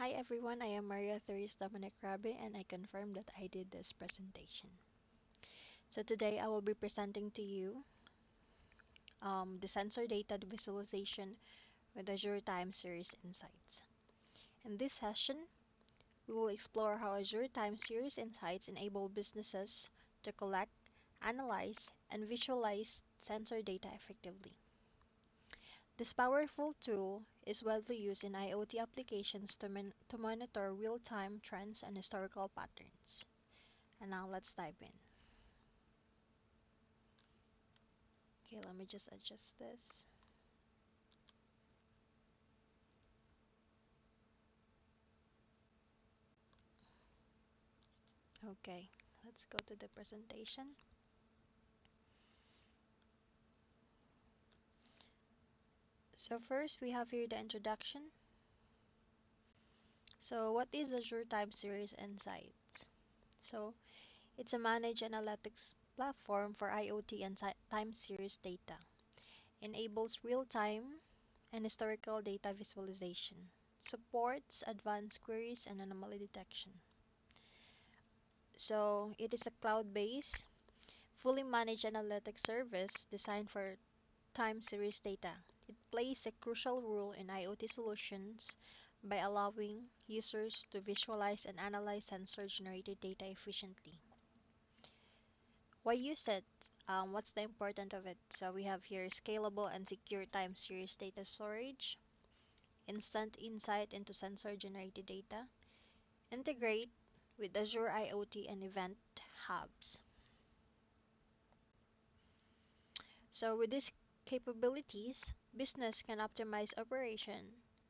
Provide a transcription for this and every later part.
Hi everyone, I am Maria Therese Dominic Rabe and I confirm that I did this presentation. So today I will be presenting to you the sensor data visualization with Azure Time Series Insights. In this session, we will explore how Azure Time Series Insights enable businesses to collect, analyze, and visualize sensor data effectively. This powerful tool is widely used in IoT applications to monitor real-time trends and historical patterns. And now let's dive in. Okay, let me just adjust this. Okay, let's go to the presentation. So first we have here the introduction. So what is Azure Time Series Insights? So it's a managed analytics platform for IoT and time series data. Enables real-time and historical data visualization. Supports advanced queries and anomaly detection. So it is a cloud-based, fully managed analytics service designed for time series data. It plays a crucial role in IoT solutions by allowing users to visualize and analyze sensor-generated data efficiently. Why use it? What's the importance of it? So we have here scalable and secure time series data storage, instant insight into sensor-generated data, integrate with Azure IoT and event hubs. So with these capabilities, business can optimize operation,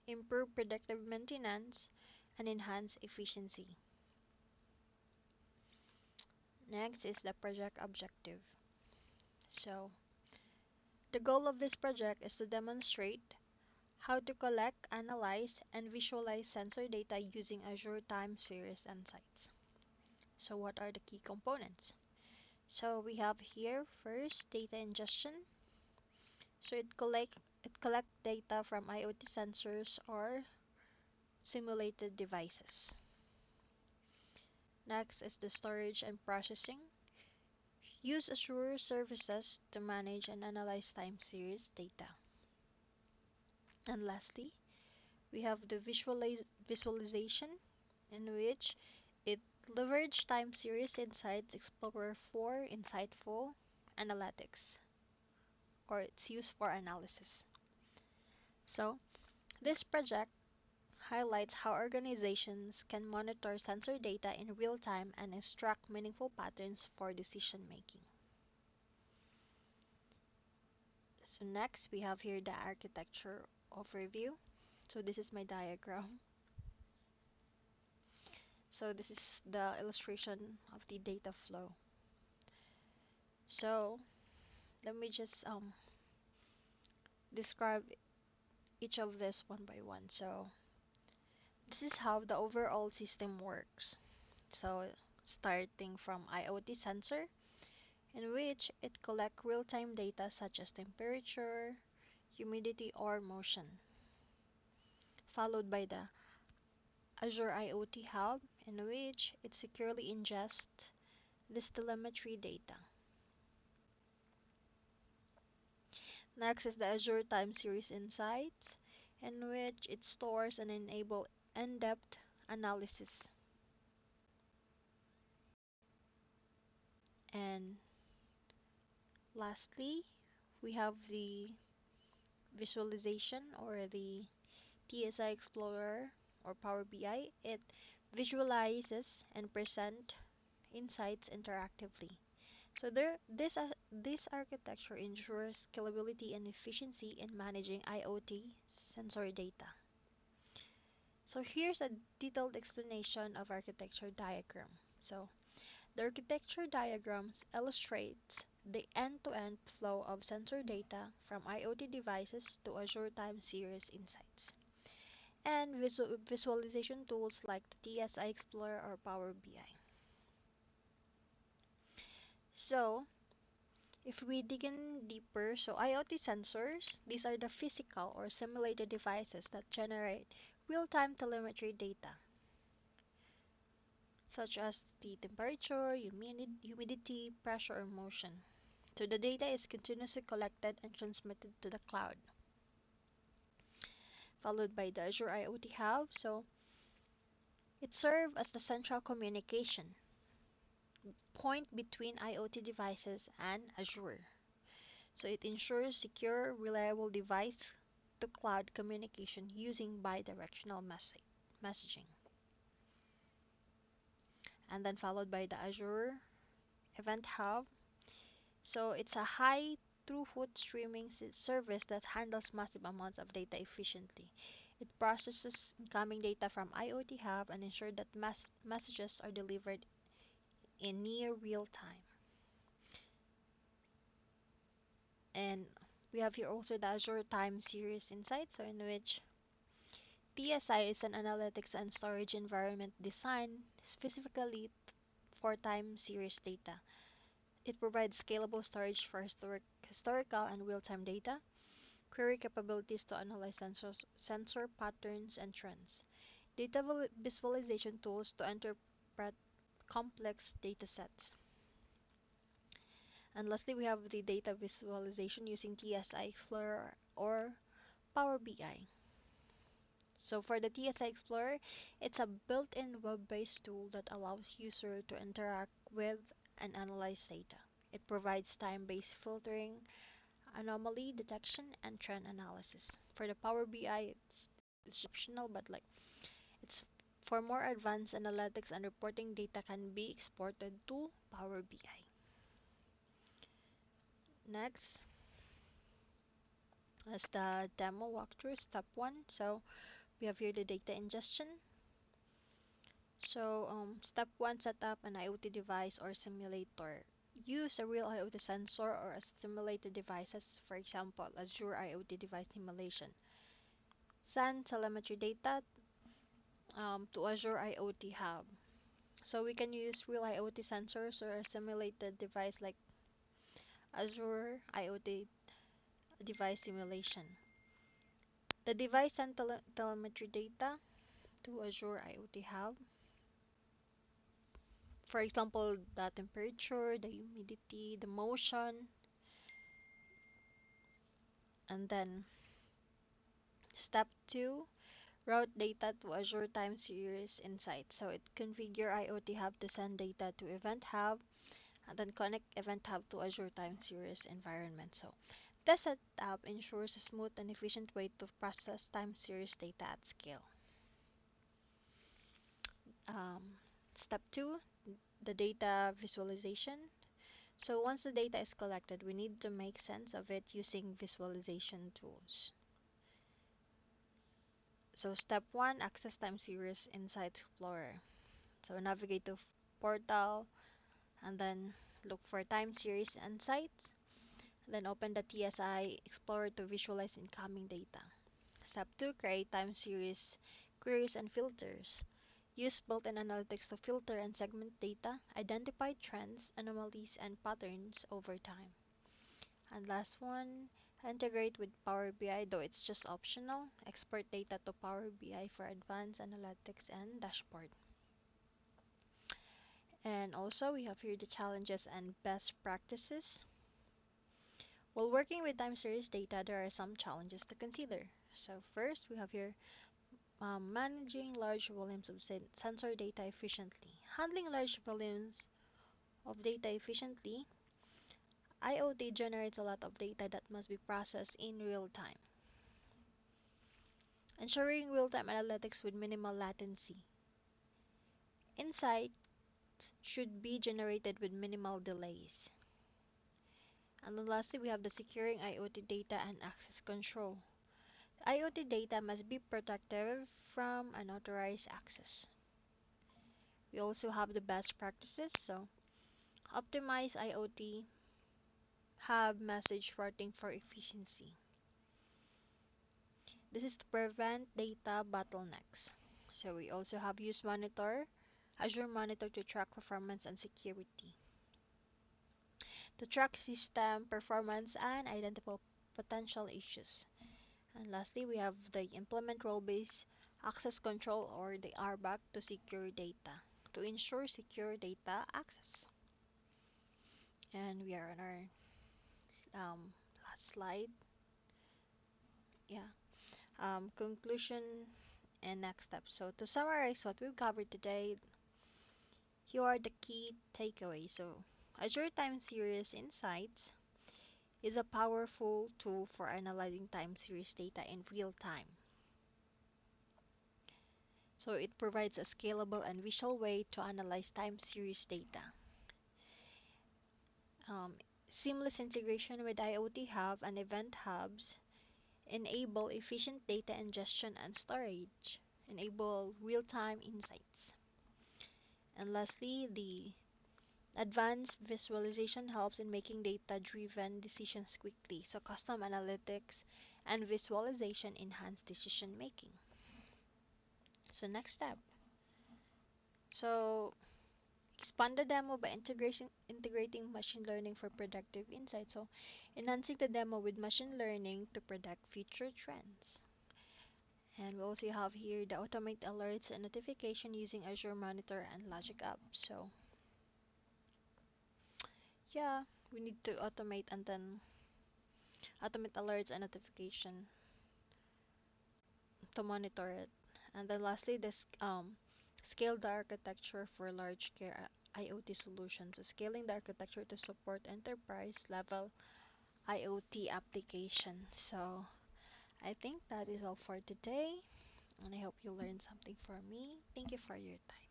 improve predictive maintenance, and enhance efficiency. Next is the project objective. So the goal of this project is to demonstrate how to collect, analyze, and visualize sensor data using Azure Time Series Insights. So what are the key components? So we have here first data ingestion. So it collect data from IoT sensors or simulated devices. Next is the storage and processing. Use Azure services to manage and analyze time series data. And lastly, we have the visualization, in which it leverage time series insights explorer for insightful analytics, or it's used for analysis. So this project highlights how organizations can monitor sensor data in real time and extract meaningful patterns for decision making. So next we have here the architecture overview. So this is my diagram. So this is the illustration of the data flow. So let me just describe each of this one by one. So this is how the overall system works. So starting from IoT sensor, in which it collects real-time data such as temperature, humidity, or motion, followed by the Azure IoT Hub, in which it securely ingests this telemetry data. Next is the Azure Time Series Insights, in which it stores and enables in-depth analysis. And lastly, we have the visualization or the TSI Explorer or Power BI. It visualizes and present insights interactively. So this architecture ensures scalability and efficiency in managing IoT sensor data. So here's a detailed explanation of architecture diagram. So the architecture diagrams illustrates the end-to-end flow of sensor data from IoT devices to Azure Time Series Insights, and visualization tools like the TSI Explorer or Power BI. So If we dig in deeper, so IoT sensors, these are the physical or simulated devices that generate real-time telemetry data, such as the temperature, humidity, pressure, or motion. So the data is continuously collected and transmitted to the cloud, followed by the Azure IoT Hub. So it serves as the central communication point between IoT devices and Azure. So it ensures secure, reliable device to cloud communication using bidirectional messaging. And then followed by the Azure Event Hub. So it's a high throughput streaming service that handles massive amounts of data efficiently. It processes incoming data from IoT Hub and ensures that messages are delivered in near real time. And we have here also the Azure Time Series Insight, so in which TSI is an analytics and storage environment designed specifically for time series data. It provides scalable storage for historical and real-time data, query capabilities to analyze sensor patterns and trends, data visualization tools to interpret complex data sets. And lastly, we have the data visualization using TSI Explorer or Power BI. So for the TSI Explorer, it's a built-in web-based tool that allows user to interact with and analyze data. It provides time-based filtering, anomaly detection, and trend analysis. For the Power BI, it's optional, but like it's for more advanced analytics and reporting, data can be exported to Power BI. Next is the demo walkthrough, step one. So we have here the data ingestion. So, step one, set up an IoT device or simulator. Use a real IoT sensor or a simulated devices, for example, Azure IoT device simulation. Send telemetry data to Azure IoT Hub. So we can use real IoT sensors or a simulated device like Azure IoT device simulation. The device send telemetry data to Azure IoT Hub. For example, the temperature, the humidity, the motion, and then step 2, route data to Azure Time Series Insight. So it configure IoT Hub to send data to Event Hub and then connect Event Hub to Azure Time Series environment. So the setup ensures a smooth and efficient way to process time series data at scale. Um, Step 2, the data visualization. So once the data is collected, we need to make sense of it using visualization tools. So step 1, access time series Insight Explorer. So navigate to portal and then look for time series insights. Then open the TSI Explorer to visualize incoming data. Step 2, create time series queries and filters. Use built-in analytics to filter and segment data, identify trends, anomalies, and patterns over time. And last one, integrate with Power BI, though it's just optional. Export data to Power BI for advanced analytics and dashboard. And also, we have here the challenges and best practices. While working with time series data, there are some challenges to consider. So first, we have here managing large volumes of sensor data efficiently. Handling large volumes of data efficiently, IoT generates a lot of data that must be processed in real time. Ensuring real-time analytics with minimal latency. Insights should be generated with minimal delays. And then lastly, we have the securing IoT data and access control. IoT data must be protected from unauthorized access. We also have the best practices, so optimize IoT hub message routing for efficiency. This is to prevent data bottlenecks. So we also have use monitor, Azure Monitor to track performance and security. to track system performance and identify potential issues. And lastly, we have the implement role-based access control or the RBAC to secure data to ensure secure data access. And we are on our last slide. Yeah. Conclusion and next steps. So to summarize what we've covered today, here are the key takeaways. So Azure Time Series Insights is a powerful tool for analyzing time series data in real time. So it provides a scalable and visual way to analyze time series data. Um, Seamless integration with IoT Hub and Event Hubs enable efficient data ingestion and storage, enable real-time insights. And lastly, the advanced visualization helps in making data-driven decisions quickly. So custom analytics and visualization enhance decision making. So next step. So expand the demo by integrating machine learning for productive insight. So enhancing the demo with machine learning to predict future trends. And we also have here the automate alerts and notification using Azure Monitor and Logic Apps. So yeah, we need to automate and then automate alerts and notification to monitor it. And then lastly, this scale the architecture for large scale IoT solutions. So scaling the architecture to support enterprise level IoT applications. So I think that is all for today, and I hope you learned something from me. Thank you for your time.